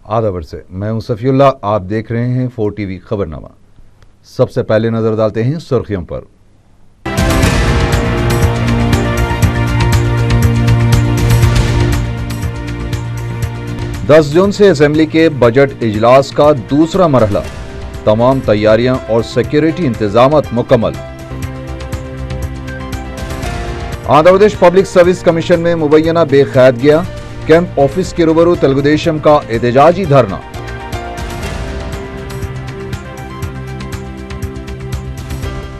आदाबर से मैं हूं सफीउल्लाह, आप देख रहे हैं 4 टीवी खबरनामा। सबसे पहले नजर डालते हैं सुर्खियों पर। दस जून से असेंबली के बजट इजलास का दूसरा मरहला, तमाम तैयारियां और सिक्योरिटी इंतजामात मुकम्मल। Andhra Pradesh public service commission में मुबैना बेखैदगियां, कैंप ऑफिस के रूबरू तेलुगुदेशम का एहतजाजी धरना।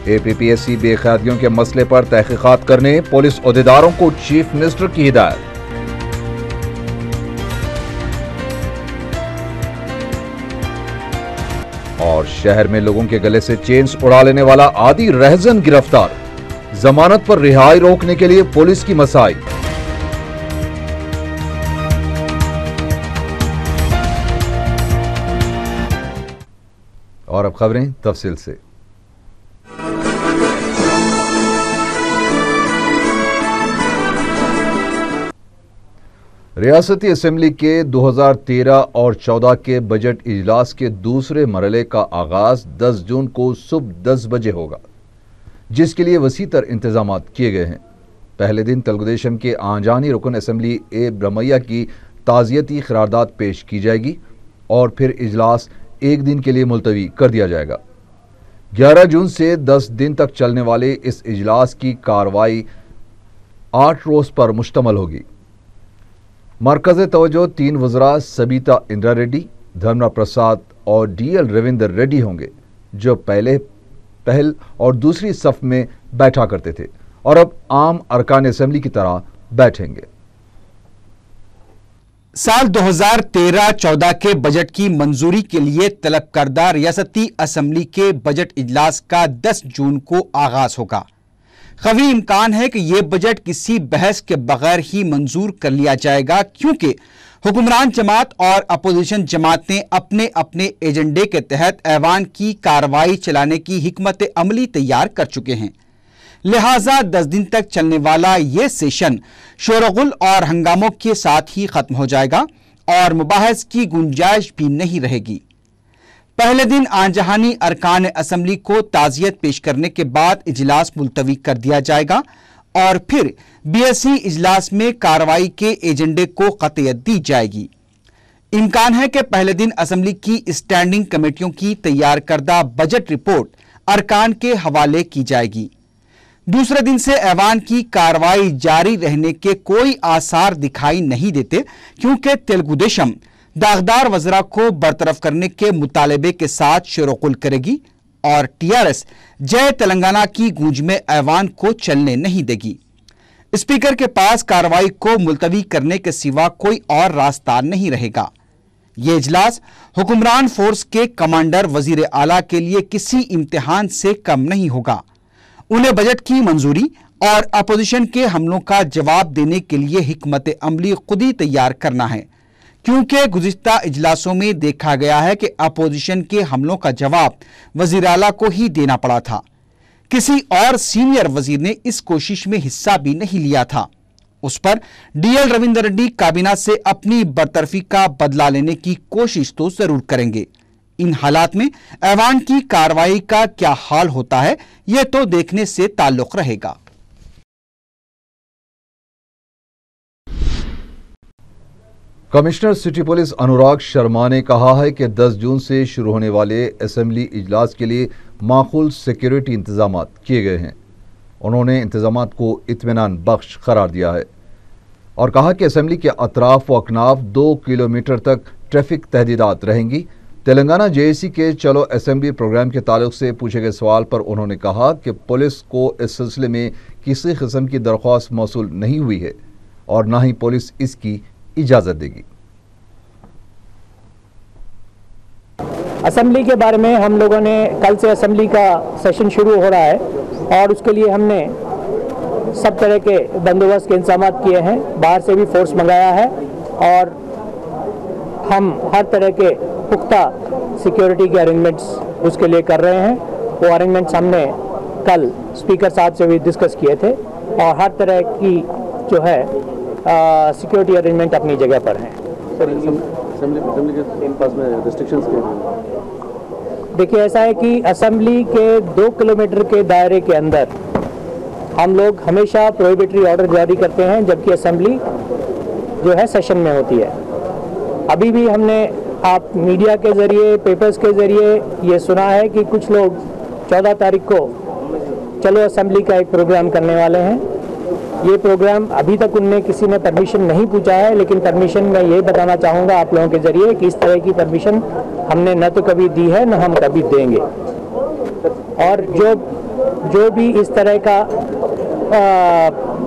APPSC बेखैदगियों के मसले पर तहकीकात करने पुलिस ओहदेदारों को चीफ मिनिस्टर की हिदायत। और शहर में लोगों के गले से चेन्स उड़ा लेने वाला आदि रहजन गिरफ्तार, जमानत पर रिहाई रोकने के लिए पुलिस की मसाई। और अब खबरें तफसील से। रियासती असेंबली के 2013 और 14 के बजट इजलास के दूसरे मरहले का आगाज 10 जून को सुबह 10 बजे होगा, जिसके लिए वसीतर इंतजाम किए गए हैं। पहले दिन तेलुगुदेशम के आंजानी रुकन असेंबली ए ब्रह्मैया की ताज़ियती करारदाद पेश की जाएगी और फिर इजलास एक दिन के लिए मुलतवी कर दिया जाएगा। 11 जून से 10 दिन तक चलने वाले इस इजलास की कार्रवाई 8 रोज पर मुश्तमल होगी। मरकज़ तवज्जो 3 वज़रा सबीता इंदिरा रेड्डी, धर्मरा प्रसाद और DL रविंदर रेड्डी होंगे, जो पहल और दूसरी सफ में बैठा करते थे और अब आम अरकान असेंबली की तरह बैठेंगे। साल 2013-14 के बजट की मंजूरी के लिए तलब करदा रियासती असेंबली के बजट इजलास का 10 जून को आगाज होगा। कवी इम्कान है कि यह बजट किसी बहस के बगैर ही मंजूर कर लिया जाएगा, क्योंकि हुक्मरान जमात और अपोजिशन जमातें अपने अपने एजेंडे के तहत ऐवान की कार्रवाई चलाने की हिकमत अमली तैयार कर चुके हैं। लिहाजा 10 दिन तक चलने वाला ये सेशन शोरगुल और हंगामों के साथ ही खत्म हो जाएगा और मुबाहस की गुंजाइश भी नहीं रहेगी। पहले दिन आंजहानी अरकान असेंबली को ताज़ियत पेश करने के बाद इजलास मुलतवी कर दिया जाएगा और फिर BSC इजलास में कार्रवाई के एजेंडे को क़तियत दी जाएगी। इम्कान है कि पहले दिन असेंबली की स्टैंडिंग कमेटियों की तैयार करदा बजट रिपोर्ट अरकान के हवाले की जाएगी। दूसरे दिन से ऐवान की कार्रवाई जारी रहने के कोई आसार दिखाई नहीं देते, क्योंकि तेलुगुदेशम दागदार वज़रा को बरतरफ करने के मुतालबे के साथ शोरगुल करेगी और TRS जय तेलंगाना की गूंज में ऐवान को चलने नहीं देगी। स्पीकर के पास कार्रवाई को मुलतवी करने के सिवा कोई और रास्ता नहीं रहेगा। ये इजलास हुक्मरान फोर्स के कमांडर वजीर आला के लिए किसी इम्तिहान से कम नहीं होगा। उन्हें बजट की मंजूरी और अपोजिशन के हमलों का जवाब देने के लिए हिकमत अमली खुद ही तैयार करना है, क्योंकि गुज़िश्ता इजलासों में देखा गया है कि अपोजिशन के हमलों का जवाब वज़ीर आला को ही देना पड़ा था। किसी और सीनियर वजीर ने इस कोशिश में हिस्सा भी नहीं लिया था। उस पर DL रविंदर रेड्डी काबीना से अपनी बरतरफी का बदला लेने की कोशिश तो जरूर करेंगे। इन हालात में ऐवान की कार्रवाई का क्या हाल होता है, यह तो देखने से ताल्लुक रहेगा। Commissioner city police Anurag Sharma ने कहा है कि 10 जून से शुरू होने वाले असेंबली इजलास के लिए माकूल सिक्योरिटी इंतजाम किए गए हैं। उन्होंने इंतजामात को इत्मीनान बख्श करार दिया है और कहा कि असेंबली के अतराफ व अकनाफ 2 किलोमीटर तक ट्रैफिक तहदीदात रहेंगी। तेलंगाना JSC के चलो असेंबली प्रोग्राम के ताल्लुक से पूछे गए सवाल पर उन्होंने कहा कि पुलिस को इस सिलसिले में किसी किस्म की दरख्वास्त मौसूल नहीं हुई है और न ही पुलिस इसकी इजाज़त देगी। असेंबली के बारे में हम लोगों ने कल से असेंबली का सेशन शुरू हो रहा है और उसके लिए हमने सब तरह के बंदोबस्त के इंतजाम किए हैं। बाहर से भी फोर्स मंगाया है और हम हर तरह के पुख्ता सिक्योरिटी के अरेंजमेंट्स उसके लिए कर रहे हैं। वो अरेंजमेंट्स हमने कल स्पीकर साहब से भी डिस्कस किए थे और हर तरह की जो है सिक्योरिटी अरेंजमेंट अपनी जगह पर हैं। असेंबली के पास में रिस्ट्रिक्शंस क्या हैं? देखिए, ऐसा है कि असेंबली के 2 किलोमीटर के दायरे के अंदर हम लोग हमेशा प्रोहिबिटरी ऑर्डर जारी करते हैं, जबकि असेंबली जो है सेशन में होती है। अभी भी हमने आप मीडिया के ज़रिए, पेपर्स के ज़रिए ये सुना है कि कुछ लोग 14 तारीख को चलो असेंबली का एक प्रोग्राम करने वाले हैं। ये प्रोग्राम अभी तक उनने किसी ने परमिशन नहीं पूछा है, लेकिन परमिशन मैं ये बताना चाहूँगा आप लोगों के ज़रिए कि इस तरह की परमिशन हमने न तो कभी दी है, न हम कभी देंगे। और जो भी इस तरह का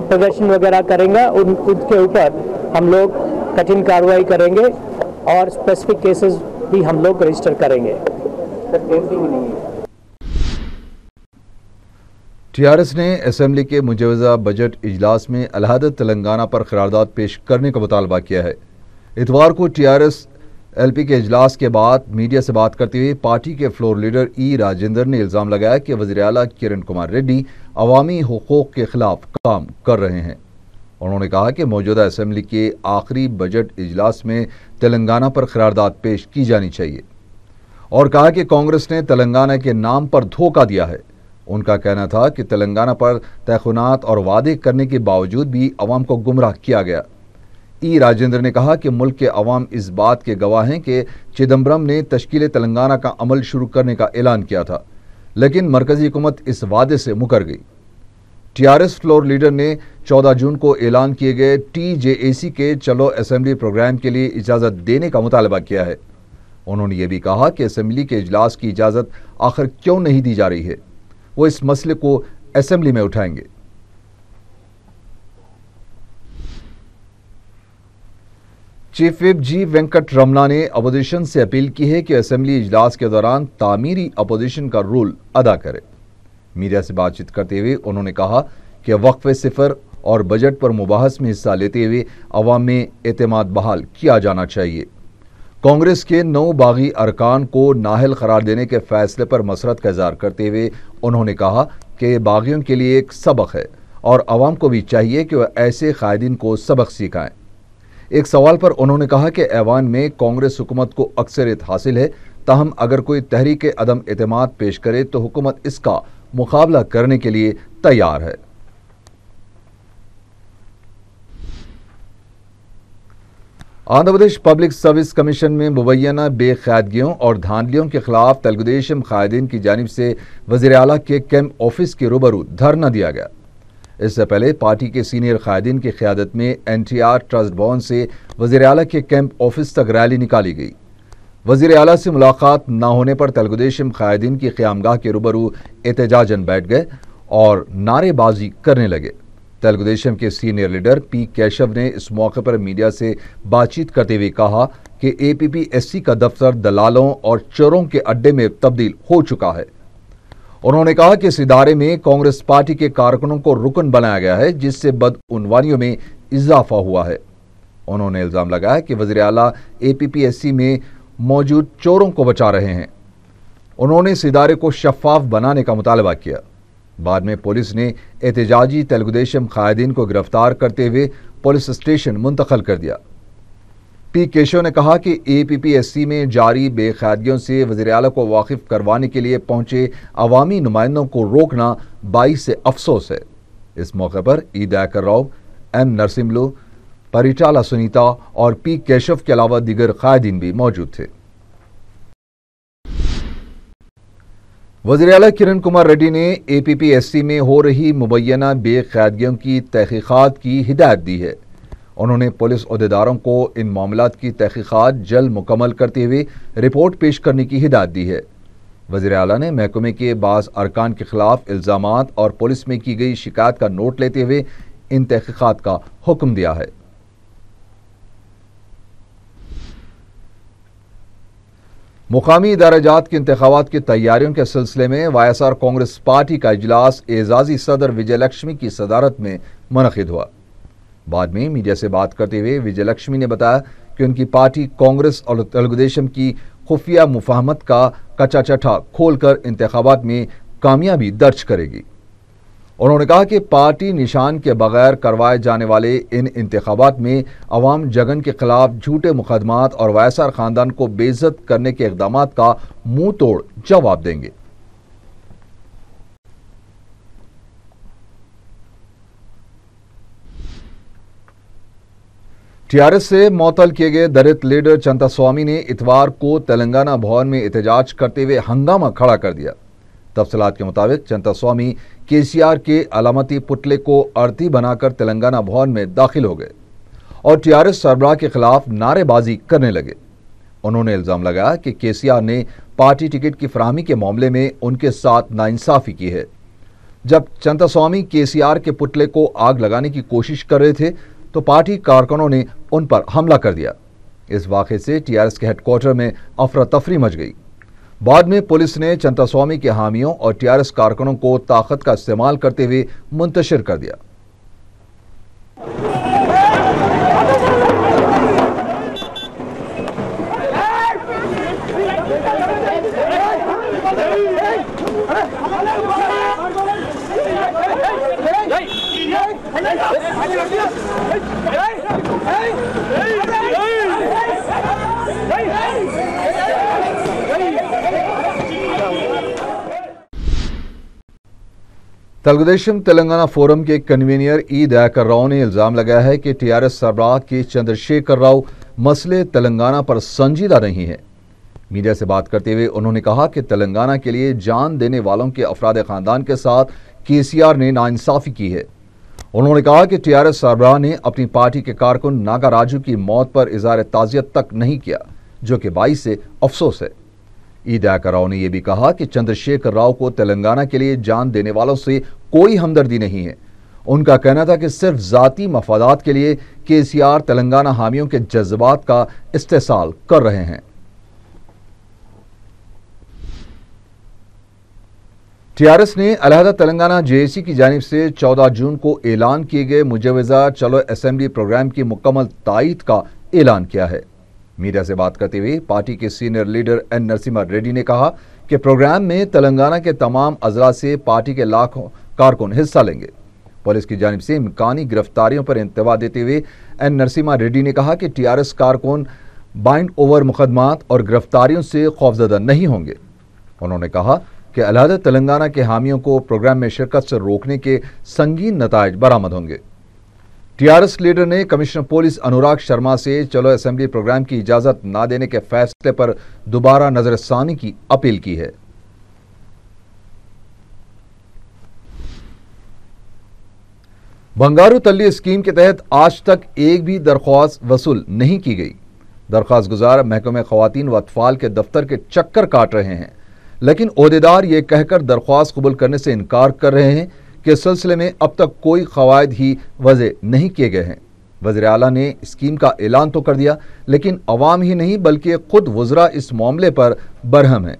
प्रदर्शन वगैरह करेंगे उनके ऊपर हम लोग कठिन कार्रवाई करेंगे और स्पेसिफिक केसेस भी हम लोग रजिस्टर करेंगे। टीआरएस ने असेंबली के मुजवजा बजट इजलास में अलहदा तेलंगाना पर करारदाद पेश करने का मुतालबा किया है। इतवार को टीआरएस एलपी के इजलास के बाद मीडिया से बात करते हुए पार्टी के फ्लोर लीडर ई राजेंद्र ने इल्ज़ाम लगाया कि वज़ीर आला किरण कुमार रेड्डी अवामी हुकूक के खिलाफ काम कर रहे हैं। उन्होंने कहा कि मौजूदा असेंबली के आखिरी बजट इजलास में तेलंगाना पर करारदाद पेश की जानी चाहिए और कहा कि कांग्रेस ने तेलंगाना के नाम पर धोखा दिया है। उनका कहना था कि तेलंगाना पर तयखुनात और वादे करने के बावजूद भी अवाम को गुमराह किया गया। ई राजेंद्र ने कहा कि मुल्क के अवाम इस बात के गवाह हैं कि चिदम्बरम ने तश्कील तेलंगाना का अमल शुरू करने का ऐलान किया था, लेकिन मरकजी हुकूमत इस वादे से मुकर गई। टीआरएस फ्लोर लीडर ने 14 जून को ऐलान किए गए टीजेएसी के चलो असेंबली प्रोग्राम के लिए इजाज़त देने का मुतालबा किया है। उन्होंने ये भी कहा कि असेंबली के इजलास की इजाज़त आखिर क्यों नहीं दी जा रही है, वो इस मसले को असेंबली में उठाएंगे। चीफ विप जी वेंकट रमना ने अपोजिशन से अपील की है कि असेंबली इजलास के दौरान तामीरी अपोजिशन का रोल अदा करे। मीडिया से बातचीत करते हुए उन्होंने कहा कि वक्फ़े सिफर और बजट पर मुबाहस में हिस्सा लेते हुए अवाम में एतमाद बहाल किया जाना चाहिए। कांग्रेस के 9 बागी अरकान को नाहल करार देने के फैसले पर मसरत का इज़हार करते हुए उन्होंने कहा कि बागियों के लिए एक सबक है और अवाम को भी चाहिए कि वह ऐसे कायदीन को सबक सिखाएं। एक सवाल पर उन्होंने कहा कि ऐवान में कांग्रेस हुकूमत को अक्सरियत हासिल है, ताहम अगर कोई तहरीक अदम एतमाद पेश करे तो हुकूमत इसका मुकाबला करने के लिए तैयार है। Andhra Pradesh public service commission में मुबैना बेकायदगियों और धांधलियों के खिलाफ तेलुगुदेशम कायदीन की जानिब से वज़ीर आला के कैंप ऑफिस के रूबरू धरना दिया गया। इससे पहले पार्टी के सीनियर कायदीन की क़यादत में एनटीआर ट्रस्ट भवन से वज़ीर आला के कैंप ऑफिस तक रैली निकाली गई। वज़ीर आला से मुलाकात न होने पर तेलुगुदेशम कायदीन की क़यामगाह के रूबरू एहतजाजन बैठ गए और नारेबाजी करने लगे। तेलुगुदेशम के सीनियर लीडर पी केशव ने इस मौके पर मीडिया से बातचीत करते हुए कहा कि एपीपीएससी का दफ्तर दलालों और चोरों के अड्डे में तब्दील हो चुका है। उन्होंने कहा कि इस इदारे में कांग्रेस पार्टी के कारकुनों को रुकन बनाया गया है, जिससे बदउनवानियों में इजाफा हुआ है। उन्होंने इल्ज़ाम लगाया कि वज़ीर आला एपीपीएससी में मौजूद चोरों को बचा रहे हैं। उन्होंने इस इदारे को शफाफ बनाने का मुतालबा किया। बाद में पुलिस ने एहतजाजी तेलुगुदेशम कायदीन को गिरफ्तार करते हुए पुलिस स्टेशन मुंतकिल कर दिया। पी केशव ने कहा कि एपीपीएससी में जारी बेकायदगियों से वज़ीर आला को वाकिफ करवाने के लिए पहुंचे अवामी नुमाइंदों को रोकना बाइस से अफसोस है। इस मौके पर ई दयाकर राव, एम नरसिम्लू, परिटाला सुनीता और पी केशव के अलावा दीगर कायदीन भी मौजूद थे। वज़ीर आला किरण कुमार रेड्डी ने एपीपीएससी में हो रही मुबैना बेकायदगियों की तहकीकात की हिदायत दी है। उन्होंने पुलिस अहदेदारों को इन मामलात की तहकीकात जल्द मुकम्मल करते हुए रिपोर्ट पेश करने की हिदायत दी है। वज़ीर आला ने महकमे के बाज़ अरकान के खिलाफ इल्ज़ामात और पुलिस में की गई शिकायत का नोट लेते हुए इन तहकीकात का हुक्म दिया है। मुकामी इदाराजात के इंतखाबात की तैयारियों के सिलसिले में वाईएसआर कांग्रेस पार्टी का इजलास एजाजी सदर विजयलक्ष्मी की सदारत में मुनक़िद हुआ। बाद में मीडिया से बात करते हुए विजयलक्ष्मी ने बताया कि उनकी पार्टी कांग्रेस और तेलुगुदेशम की खुफिया मुफाहमत का कच्चा चट्टा खोलकर इंतखाबात में कामयाबी दर्ज करेगी। उन्होंने कहा कि पार्टी निशान के बगैर करवाए जाने वाले इन इंतखाबात में अवाम जगन के खिलाफ झूठे मुकदमात और वायएसआर खानदान को बेइज्जत करने के इकदाम का मुंह तोड़ जवाब देंगे। टीआरएस से मुअत्तल किए गए दलित लीडर चंतास्वामी ने इतवार को तेलंगाना भवन में एहतजाज करते हुए हंगामा खड़ा कर दिया। तफसीलात के मुताबिक चंतास्वामी केसीआर के अलामती पुतले को अर्थी बनाकर तेलंगाना भवन में दाखिल हो गए और टीआरएस सरबराह के खिलाफ नारेबाजी करने लगे। उन्होंने इल्जाम लगाया कि केसीआर ने पार्टी टिकट की फराहमी के मामले में उनके साथ नाइंसाफी की है। जब चंतास्वामी केसीआर के पुतले को आग लगाने की कोशिश कर रहे थे तो पार्टी कारकुनों ने उन पर हमला कर दिया। इस वाक़े से टीआरएस के हेडक्वार्टर में अफरा तफरी मच गई। बाद में पुलिस ने चंतास्वामी के हामियों और टीआरएस कारकुनों को ताकत का इस्तेमाल करते हुए मुंतशिर कर दिया। तेलुगुदेशम तेलंगाना फोरम के कन्वीनियर ई दयाकर राव ने इल्जाम लगाया है कि टीआरएस सरबराह के चंद्रशेखर राव मसले तेलंगाना पर संजीदा नहीं है। मीडिया से बात करते हुए उन्होंने कहा कि तेलंगाना के लिए जान देने वालों के अफराद खानदान के साथ केसीआर ने नाइंसाफी की है। उन्होंने कहा कि टीआरएस सरबराह ने अपनी पार्टी के कारकुन नागा राजू की मौत पर इज़हार ताज़ियत तक नहीं किया, जो कि बाइस से अफसोस है। ई दयाकर राव ने यह भी कहा कि चंद्रशेखर राव को तेलंगाना के लिए जान देने वालों से कोई हमदर्दी नहीं है। उनका कहना था कि सिर्फ जाती मफादात के लिए केसीआर तेलंगाना हामियों के जज्बात का इस्तेसाल कर रहे हैं। टीआरएस ने अलहदा तेलंगाना जेएसी की जानिब से 14 जून को ऐलान किए गए मुजवजा चलो असेंबली प्रोग्राम की मुकम्मल तायीद का ऐलान किया है। मीडिया से बात करते हुए पार्टी के senior leader N Narasimha Reddy ने कहा कि प्रोग्राम में तेलंगाना के तमाम अजला से पार्टी के लाखों कारकुन हिस्सा लेंगे। पुलिस की जानिब से इम्कानी गिरफ्तारियों पर इंतबा देते हुए एन नरसिम्हा रेड्डी ने कहा कि टीआरएस कारकुन बाइंड ओवर मुकदमात और गिरफ्तारियों से खौफजदा नहीं होंगे। उन्होंने कहा कि अलहदा तेलंगाना के हामियों को प्रोग्राम में शिरकत से रोकने के संगीन नताइज बरामद होंगे। टीआरएस लीडर ने कमिश्नर पुलिस अनुराग शर्मा से चलो असेंबली प्रोग्राम की इजाजत न देने के फैसले पर दोबारा नजरसानी की अपील की है। बंगारू तल्ली स्कीम के तहत आज तक एक भी दरख्वास्त वसूल नहीं की गई। दरख्वास्त गुजार महकमे खवातीन व अतफाल के दफ्तर के चक्कर काट रहे हैं, लेकिन ओहदेदार ये कहकर दरख्वास्त कबूल करने से इनकार कर रहे हैं कि इस सिलसिले में अब तक कोई कवायद ही वज़े नहीं किए गए हैं। वज़ीर आला ने स्कीम का ऐलान तो कर दिया, लेकिन अवाम ही नहीं बल्कि खुद वज़रा इस मामले पर बरहम है।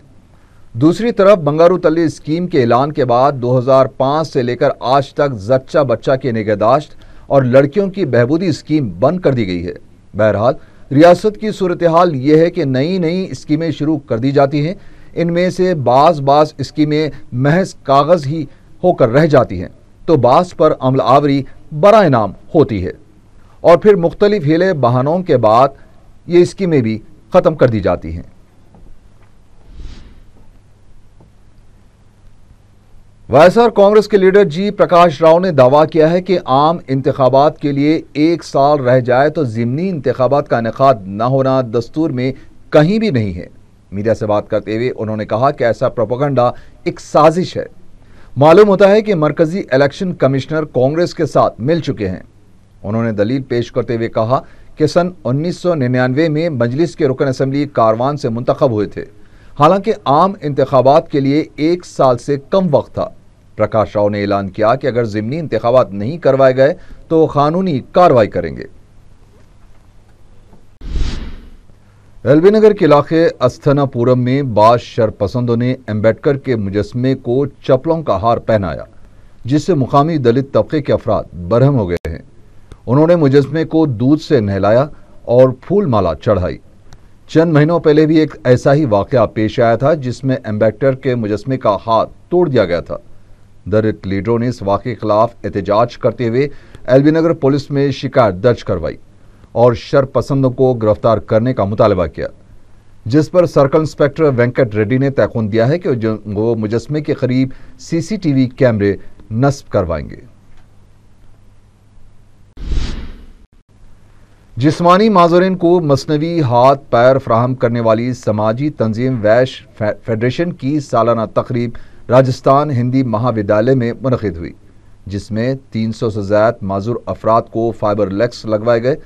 दूसरी तरफ बंगारू तल्ली स्कीम के ऐलान के बाद 2005 से लेकर आज तक जच्चा बच्चा की निगहदाश्त और लड़कियों की बहबूदी स्कीम बंद कर दी गई है। बहरहाल रियासत की सूरत हाल ये है कि नई नई स्कीमें शुरू कर दी जाती हैं। इनमें से बाज़ स्कीमें महज कागज़ ही होकर रह जाती हैं, तो बास पर अमल आवरी बराए नाम होती है और फिर मुख्तलिफ हीले बहानों के बाद ये स्कीमें भी ख़त्म कर दी जाती हैं। वायएसआर कांग्रेस के लीडर जी प्रकाश राव ने दावा किया है कि आम इंतखाबात के लिए 1 साल रह जाए तो ज़िमनी इंतखाबात का इनेकाद न होना दस्तूर में कहीं भी नहीं है। मीडिया से बात करते हुए उन्होंने कहा कि ऐसा प्रोपेगेंडा एक साजिश है। मालूम होता है कि मरकजी इलेक्शन कमिश्नर कांग्रेस के साथ मिल चुके हैं। उन्होंने दलील पेश करते हुए कहा कि सन 1999 में मजलिस के रुकन असम्बली कारवान से मुंतखब हुए थे, हालांकि आम इंतखाबात के लिए 1 साल से कम वक्त था। प्रकाश राव ने ऐलान किया कि अगर ज़िमनी इंतखाबात नहीं करवाए गए तो कानूनी कार्रवाई करेंगे। एलबी नगर के इलाके अस्थनापुरम में बाज शरपसंदों ने अम्बेडकर के मुजस्मे को चप्पलों का हार पहनाया, जिससे मुकामी दलित तबके के अफराद बरहम हो गए हैं। उन्होंने मुजस्मे को दूध से नहलाया और फूल माला चढ़ाई। चंद महीनों पहले भी एक ऐसा ही वाक़या पेश आया था, जिसमें अम्बेडकर के मुजस्मे का हाथ तोड़ दिया गया था। दलित लीडरों ने इस वाक़े के खिलाफ एहतजाज करते हुए एलबी नगर पुलिस में शिकायत दर्ज करवाई और शरपसंदों को गिरफ्तार करने का मुतालबा किया, जिस पर सर्कल इंस्पेक्टर वेंकट रेड्डी ने तयखुन दिया है कि वो मुजस्मे के करीब सीसीटीवी कैमरे नस्ब करवाएंगे। जिस्मानी माजूरीन को मसनवी हाथ पैर फराहम करने वाली समाजी तंजीम वैश्य फेडरेशन की सालाना तकरीब राजस्थान हिंदी महाविद्यालय में मुनक़िद हुई, जिसमें 300 से ज़्यादा माजूर अफराद को फाइबर लेग्स लगवाए गए।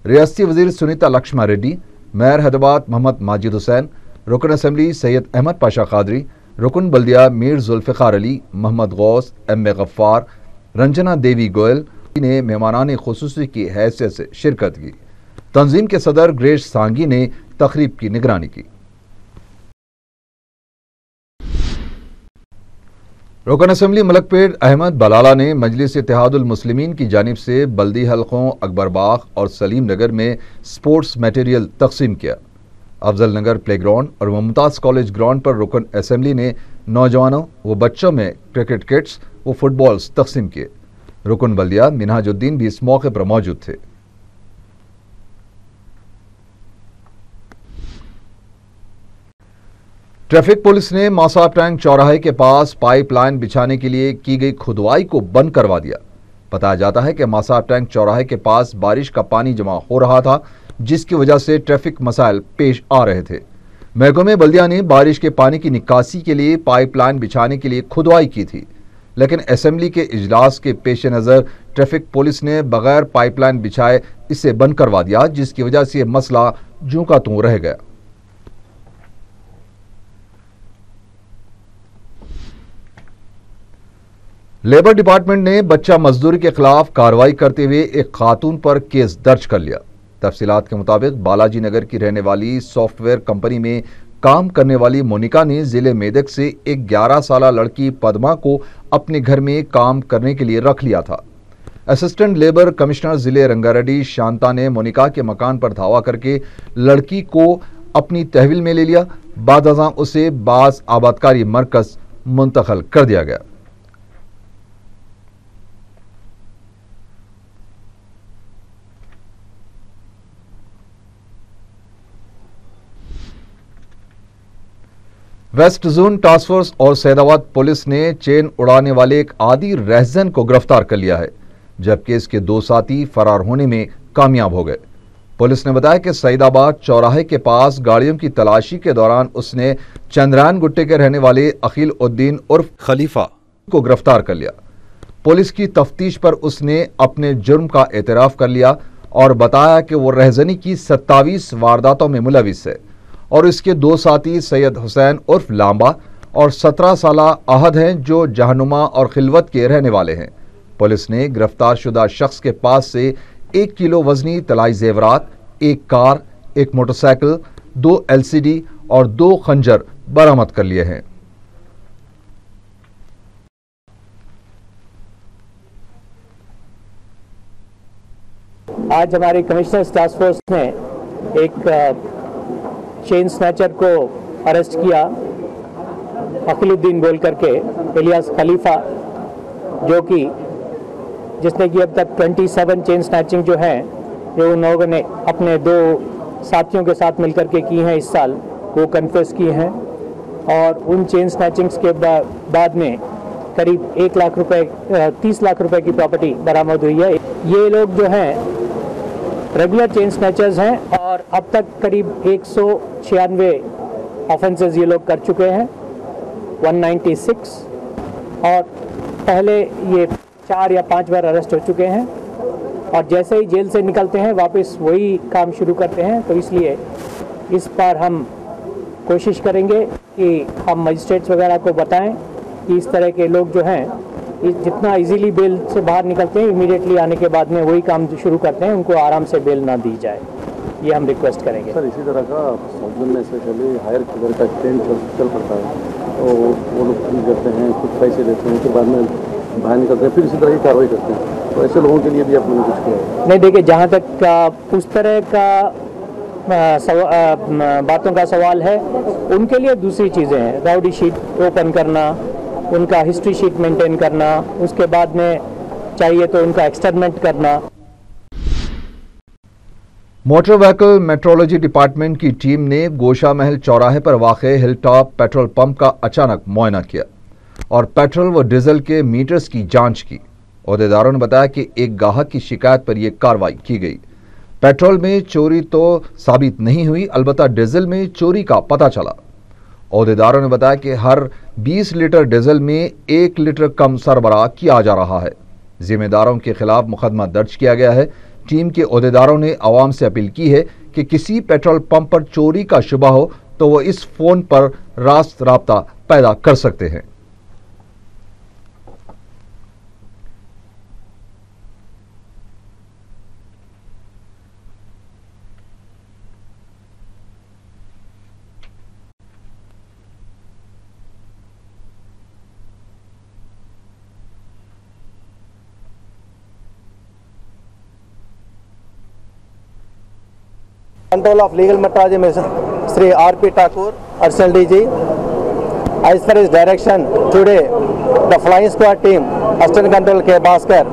रियासती वज़ीर सुनीता लक्ष्मा रेड्डी, मेयर हैदराबाद मोहम्मद माजिद हुसैन, रुकन असम्बली सैयद अहमद पाशा कादरी, रुकन बल्दिया मीर जुल्फ़िकार अली, मोहम्मद गौस, एम ए गफ्फार, रंजना देवी गोयल ने मेहमानान खुसूसी की हैसियत से शिरकत की। तंजीम के सदर ग्रेश सांगी ने तकरीब की निगरानी की। रुकन असम्बली मलकपेट अहमद बलाला ने मजलिस इत्तेहादुल मुस्लिमीन की जानिब से बल्दी हलकों अकबरबाग और सलीम नगर में स्पोर्ट्स मटेरियल तकसीम किया। अफजल नगर प्ले ग्राउंड और मुमताज़ कॉलेज ग्राउंड पर रुकन असम्बली ने नौजवानों व बच्चों में क्रिकेट किट्स व फुटबॉल्स तकसीम किए। रुकन बल्दिया मिनहाजुद्दीन भी इस मौके पर मौजूद थे। ट्रैफिक पुलिस ने मासाब टैंक चौराहे के पास पाइपलाइन बिछाने के लिए की गई खुदवाई को बंद करवा दिया। बताया जाता है कि मासाब टैंक चौराहे के पास बारिश का पानी जमा हो रहा था, जिसकी वजह से ट्रैफिक मसाइल पेश आ रहे थे। महकमे बल्दिया ने बारिश के पानी की निकासी के लिए पाइपलाइन बिछाने के लिए खुदवाई की थी, लेकिन असेंबली के इजलास के पेश नज़र ट्रैफिक पुलिस ने बगैर पाइपलाइन बिछाए इसे बंद करवा दिया, जिसकी वजह से यह मसला जूं का त्यों रह गया। लेबर डिपार्टमेंट ने बच्चा मजदूरी के खिलाफ कार्रवाई करते हुए एक खातून पर केस दर्ज कर लिया। तफसीलात के मुताबिक बालाजी नगर की रहने वाली सॉफ्टवेयर कंपनी में काम करने वाली मोनिका ने जिले मेदक से एक 11 साला लड़की पद्मा को अपने घर में काम करने के लिए रख लिया था। असिस्टेंट लेबर कमिश्नर जिले रंगारेड्डी शांता ने मोनिका के मकान पर धावा करके लड़की को अपनी तहवील में ले लिया। बाद अज़ां उसे बाज़ आबादकारी मरकज मुंतकिल कर दिया गया। वेस्ट जोन टास्क फोर्स और सैदाबाद पुलिस ने चेन उड़ाने वाले एक आदी रहजन को गिरफ्तार कर लिया है, जबकि इसके 2 साथी फरार होने में कामयाब हो गए। पुलिस ने बताया कि सैदाबाद चौराहे के पास गाड़ियों की तलाशी के दौरान उसने चंद्रायन गुट्टे के रहने वाले अखिल उद्दीन उर्फ खलीफा को गिरफ्तार कर लिया। पुलिस की तफ्तीश पर उसने अपने जुर्म का एतराफ कर लिया और बताया कि वो रहजनी की 27 वारदातों में मुलविस है और इसके 2 साथी सैयद हुसैन उर्फ लांबा और 17 साला अहद हैं, जो जहनुमा और खिलवत के रहने वाले हैं। पुलिस ने गिरफ्तार शुदा शख्स के पास से 1 किलो वजनी तलाई जेवरात, 1 कार, 1 मोटरसाइकिल, 2 LCD और 2 खंजर बरामद कर लिए हैं। आज हमारे कमिश्नर टास्क फोर्स ने एक चेन स्नैचर को अरेस्ट किया, अखिलुद्दीन बोल करके, इलियास खलीफा, जो कि जिसने कि अब तक 27 चेन स्नैचिंग जो है जो उन लोगों ने अपने 2 साथियों के साथ मिलकर के की हैं इस साल, वो कन्फेस की हैं। और उन चेन स्नैचिंग्स के बाद में करीब 1 लाख रुपए 30 लाख रुपए की प्रॉपर्टी बरामद हुई है। ये लोग जो हैं रेगुलर चेन स्नैचर्स हैं और अब तक करीब 196 ऑफेंसेस ये लोग कर चुके हैं, 196, और पहले ये 4 या 5 बार अरेस्ट हो चुके हैं और जैसे ही जेल से निकलते हैं वापस वही काम शुरू करते हैं। तो इसलिए इस बार हम कोशिश करेंगे कि हम मजिस्ट्रेट्स वगैरह को बताएं कि इस तरह के लोग जो हैं जितना इजीली बेल से बाहर निकलते हैं, इमीडिएटली आने के बाद में वही काम जो शुरू करते हैं उनको आराम से बेल ना दी जाए, ये हम रिक्वेस्ट करेंगे। सर इसी तरह का साउथ में से पहले हायर किधर का ट्रेंड चल पड़ता है, तो वो लोग ठीक करते हैं, कुछ पैसे देते हैं, उसके बाद में बाहर निकलते हैं, फिर इसी तरह की कार्रवाई करते हैं। तो ऐसे लोगों के लिए भी आपने कुछ किया? नहीं, देखिए, जहाँ तक उस तरह का बातों का सवाल है, उनके लिए दूसरी चीज़ें हैं। राउडी शीट ओपन करना उनका हिस्ट्री शीट मेंटेन करना, उसके बाद में चाहिए तो उनका एक्सटर्नमेंट करना। मोटर व्हीकल मेट्रोलॉजी डिपार्टमेंट की टीम ने गोशा महल चौराहे पर वाक़े हिलटॉप पेट्रोल पंप का अचानक मुआयना किया और पेट्रोल व डीजल के मीटर्स की जांच की। ओहदेदारों ने बताया कि एक गाहक की शिकायत पर यह कार्रवाई की गई। पेट्रोल में चोरी तो साबित नहीं हुई, अलबत्ता डीजल में चोरी का पता चला। ओहदेदारों ने बताया कि हर 20 लीटर डीजल में 1 लीटर कम सरबराह किया जा रहा है। जिम्मेदारों के खिलाफ मुकदमा दर्ज किया गया है। टीम के ओहदेदारों ने आवाम से अपील की है कि किसी पेट्रोल पंप पर चोरी का शुबा हो तो वो इस फोन पर रास्त राब्ता पैदा कर सकते हैं। Control of legal metrology, Sri R.P. Thakur, Arsenal DG. As per his direction, today the flying squad team, Assistant Control K. Bhaskar,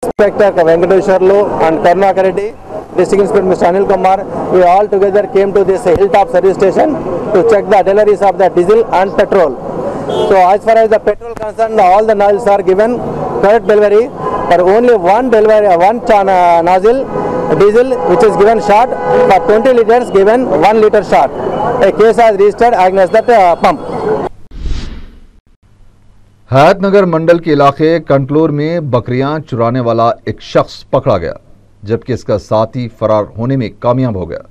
Inspector Venkateshwarlu and Karunakar Reddy, District Inspector Mr. Anil Kumar, we all together came to this Hilltop service station to check the deliveries of the diesel and petrol. So as far as the petrol concerned, all the nozzles are given correct delivery, but only one delivery, nozzle diesel which is given short, for 20 liters given 1 liter short. A case has registered against that pump. Hayatnagar मंडल के इलाके कंटलोर में बकरियां चुराने वाला एक शख्स पकड़ा गया, जबकि इसका साथी फरार होने में कामयाब हो गया।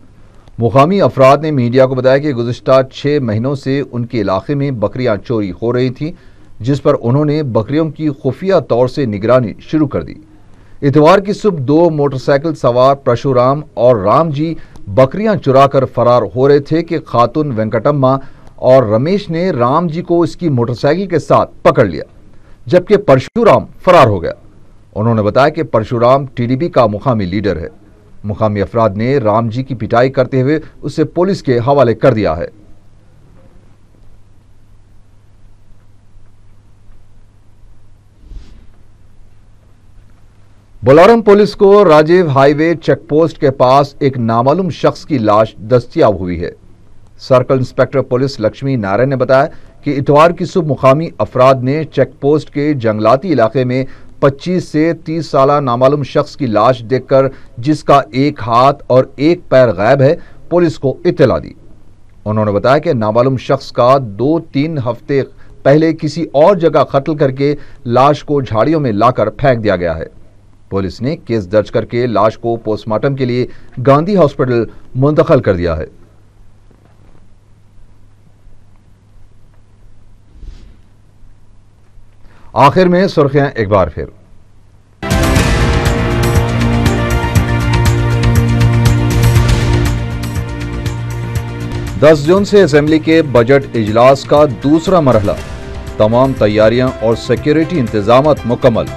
मुकामी अफराद ने मीडिया को बताया कि गुज़िश्ता 6 महीनों से उनके इलाके में बकरियां चोरी हो रही थीं, जिस पर उन्होंने बकरियों की खुफिया तौर से निगरानी शुरू कर दी। इतवार की सुबह 2 मोटरसाइकिल सवार परशुराम और राम जी बकरियां चुराकर फरार हो रहे थे कि खातून वेंकटम्मा और रमेश ने राम जी को इसकी मोटरसाइकिल के साथ पकड़ लिया, जबकि परशुराम फरार हो गया। उन्होंने बताया कि परशुराम टीडीपी का मुकामी लीडर है। मुकामी अफराद ने राम जी की पिटाई करते हुए उसे पुलिस के हवाले कर दिया है। बोलारम पुलिस को राजीव हाईवे चेकपोस्ट के पास एक नामालूम शख्स की लाश दस्तयाब हुई है। Circle inspector police Lakshmi Narayan ने बताया कि इतवार की सुबह मुकामी अफराद ने चेकपोस्ट के जंगलाती इलाके में 25 से 30 साला नामालूम शख्स की लाश देखकर, जिसका एक हाथ और एक पैर गायब है, पुलिस को इत्तला दी। उन्होंने बताया कि नामालूम शख्स का 2-3 हफ्ते पहले किसी और जगह कत्ल करके लाश को झाड़ियों में लाकर फेंक दिया गया है। पुलिस ने केस दर्ज करके लाश को पोस्टमार्टम के लिए गांधी हॉस्पिटल मुंतकिल कर दिया है। आखिर में सुर्खियां एक बार फिर। दस जून से असेंबली के बजट इजलास का दूसरा मरहला, तमाम तैयारियां और सिक्योरिटी इंतजामात मुकम्मल।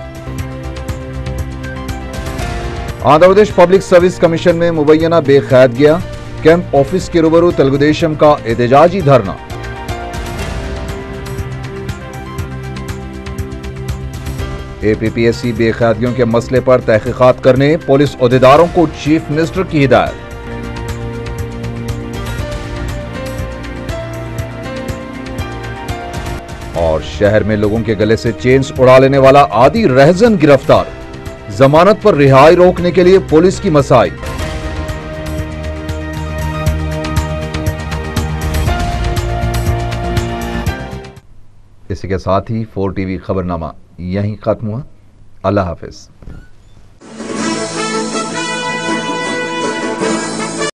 Andhra Pradesh public service commission में मुबैना बेखैदगियां, कैंप ऑफिस के रूबरू तेलुगुदेशम का एहतजाजी धरना। एपीपीएससी बेखैदगियों के मसले पर तहकीकात करने पुलिस ओहदेदारों को चीफ मिनिस्टर की हिदायत। और शहर में लोगों के गले से चेन्स उड़ा लेने वाला आदि रहजन गिरफ्तार, जमानत पर रिहाई रोकने के लिए पुलिस की मसाई। इसी के साथ ही 4 टीवी खबरनामा यहीं खत्म हुआ। अल्लाह हाफिज।